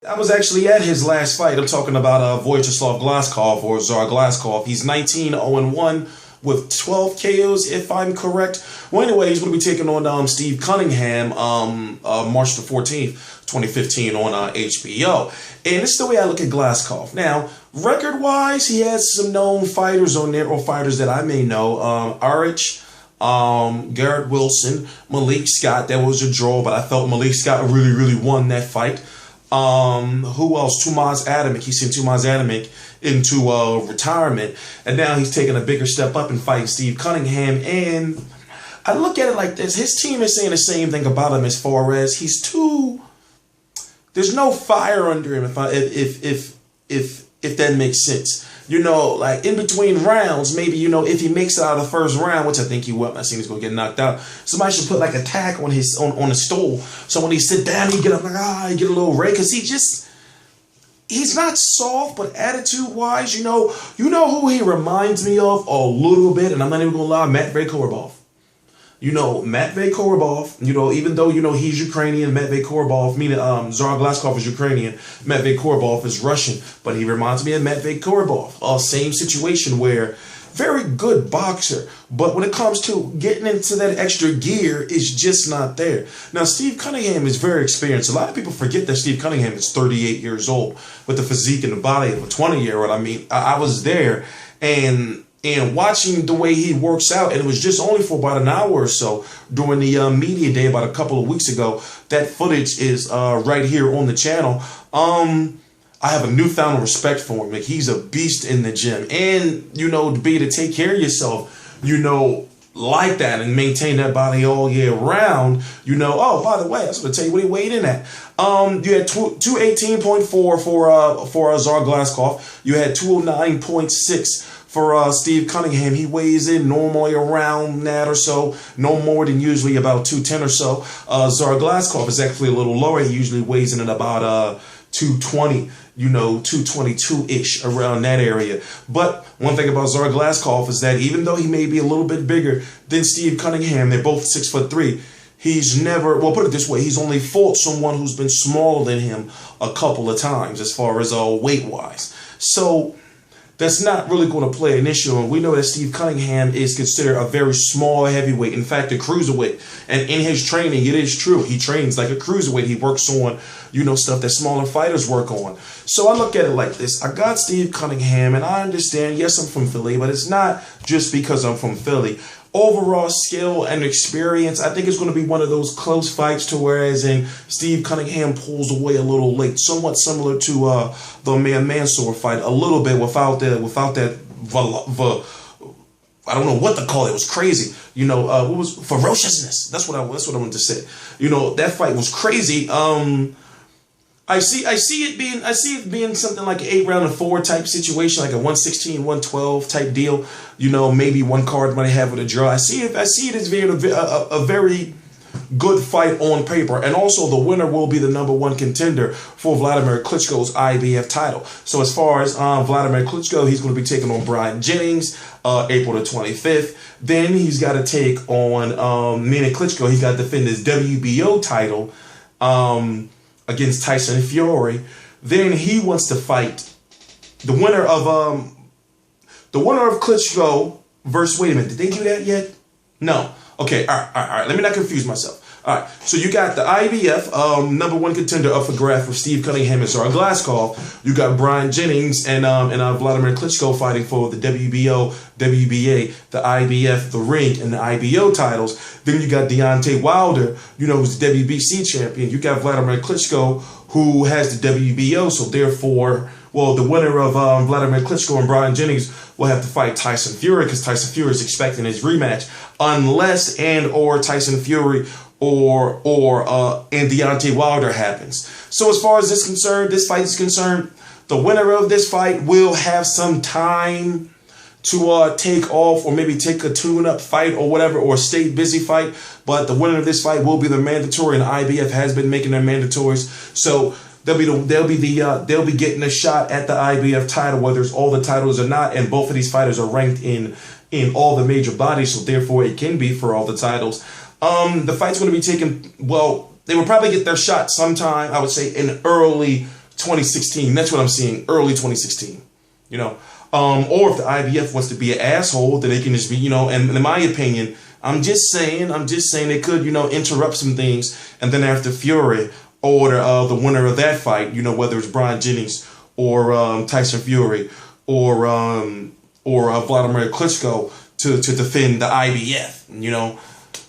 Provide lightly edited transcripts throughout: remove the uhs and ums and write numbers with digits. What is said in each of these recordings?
I was actually at his last fight. I'm talking about Vyacheslav Glazkov, or Czar Glazkov. He's 19-0-1 with 12 KOs, if I'm correct. Well, anyway, he's going to be taking on Steve Cunningham March the 14th, 2015 on HBO. And this is the way I look at Glazkov. Now, record-wise, he has some known fighters on there, or fighters that I may know. Arich, Garrett Wilson, Malik Scott. That was a draw, but I felt Malik Scott really won that fight. Who else? Tomas Adamic. He sent Tomas Adamic into retirement, and now he's taking a bigger step up and fighting Steve Cunningham. And I look at it like this: his team is saying the same thing about him as far as he's too. There's no fire under him. If that makes sense. You know, like in between rounds, maybe, you know, if he makes it out of the first round, which I think he will, I think he's gonna get knocked out. Somebody should put like a tag on his on the stool, so when he sit down, he get up like he get a little red, because he's not soft, but attitude wise, you know who he reminds me of a little bit, and I'm not even gonna lie, Matvey Korobov. You know, Matvey Korobov, you know, even though, you know, he's Ukrainian, Matvey Korobov, meaning Czar Glazkov is Ukrainian, Matvey Korobov is Russian, but he reminds me of Matvey Korobov. Same situation where very good boxer, but when it comes to getting into that extra gear, it's just not there. Now, Steve Cunningham is very experienced. A lot of people forget that Steve Cunningham is 38 years old with the physique and the body of a 20-year-old. I mean, I was there, and watching the way he works out, and it was just only for about an hour or so during the media day about a couple of weeks ago. That footage is right here on the channel. I have a newfound respect for him. Like, he's a beast in the gym, and you know, to be able to take care of yourself, you know, like that, and maintain that body all year round. You know, oh, by the way, I was going to tell you what he weighed in at. You had 218.4 for Czar Glazkov. You had 209.6 for Steve Cunningham. He weighs in normally around that or so, no more than usually about 210 or so. Czar Glazkov is actually a little lower. He usually weighs in at about 220, you know, 222-ish, around that area. But one thing about Czar Glazkov is that even though he may be a little bit bigger than Steve Cunningham, they're both 6'3", he's never, well, put it this way, he's only fought someone who's been smaller than him a couple of times as far as weight-wise. So that's not really going to play an issue. And we know that Steve Cunningham is considered a very small heavyweight. In fact, a cruiserweight. And in his training, it is true. He trains like a cruiserweight. He works on, you know, stuff that smaller fighters work on. So I look at it like this. I got Steve Cunningham, and I understand, yes, I'm from Philly, but it's not just because I'm from Philly. Overall skill and experience, I think it's going to be one of those close fights, to whereas in Steve Cunningham pulls away a little late, somewhat similar to the Mansour fight, a little bit without that I don't know what to call it. It was crazy, you know. What was ferociousness? That's what I wanted to say. You know, that fight was crazy. I see it being something like an 8-round-4 type situation, like a 116, 112 type deal. You know, maybe one card might have with a draw. I see it as being a very good fight on paper, and also the winner will be the #1 contender for Wladimir Klitschko's IBF title. So as far as Wladimir Klitschko, he's going to be taking on Brian Jennings April the 25th. Then he's got to take on Meaning Klitschko. He's got to defend his WBO title against Tyson Fury. Then he wants to fight the winner of Klitschko versus, wait a minute, did they do that yet? No. Okay, all right. Let me not confuse myself. All right, so you got the IBF #1 contender up for grab for Steve Cunningham and Czar Glazkov. You got Brian Jennings and Wladimir Klitschko fighting for the WBO, WBA, the IBF, the ring, and the IBO titles. Then you got Deontay Wilder, you know, who's the WBC champion. You got Wladimir Klitschko, who has the WBO, so therefore, well, the winner of Wladimir Klitschko and Brian Jennings will have to fight Tyson Fury, because Tyson Fury is expecting his rematch, unless or Tyson Fury and Deontay Wilder happens. So as far as this fight is concerned, the winner of this fight will have some time to take off, or maybe take a tune-up fight or whatever, or a stay busy fight. But the winner of this fight will be the mandatory, and the IBF has been making their mandatories. So they'll be getting a shot at the IBF title, whether it's all the titles or not. And both of these fighters are ranked in all the major bodies, so therefore it can be for all the titles. The fight's going to be taken, well, they will probably get their shot sometime, I would say, in early 2016. That's what I'm seeing, early 2016. You know, or if the IBF wants to be an asshole, then they can just be, you know, and in my opinion, I'm just saying they could, you know, interrupt some things, and then after Fury or the winner of that fight, you know, whether it's Brian Jennings or Tyson Fury or Wladimir Klitschko to defend the IBF, you know.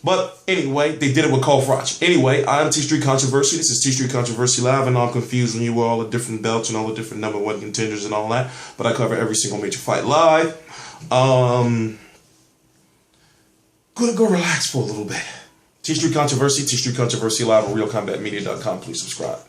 But anyway, they did it with Cole Froch. Anyway, I'm T Street Controversy. This is T Street Controversy Live, and I'm confusing you with all the different belts and all the different #1 contenders and all that. But I cover every single major fight live. Go relax for a little bit. T Street Controversy Live on RealCombatMedia.com. Please subscribe.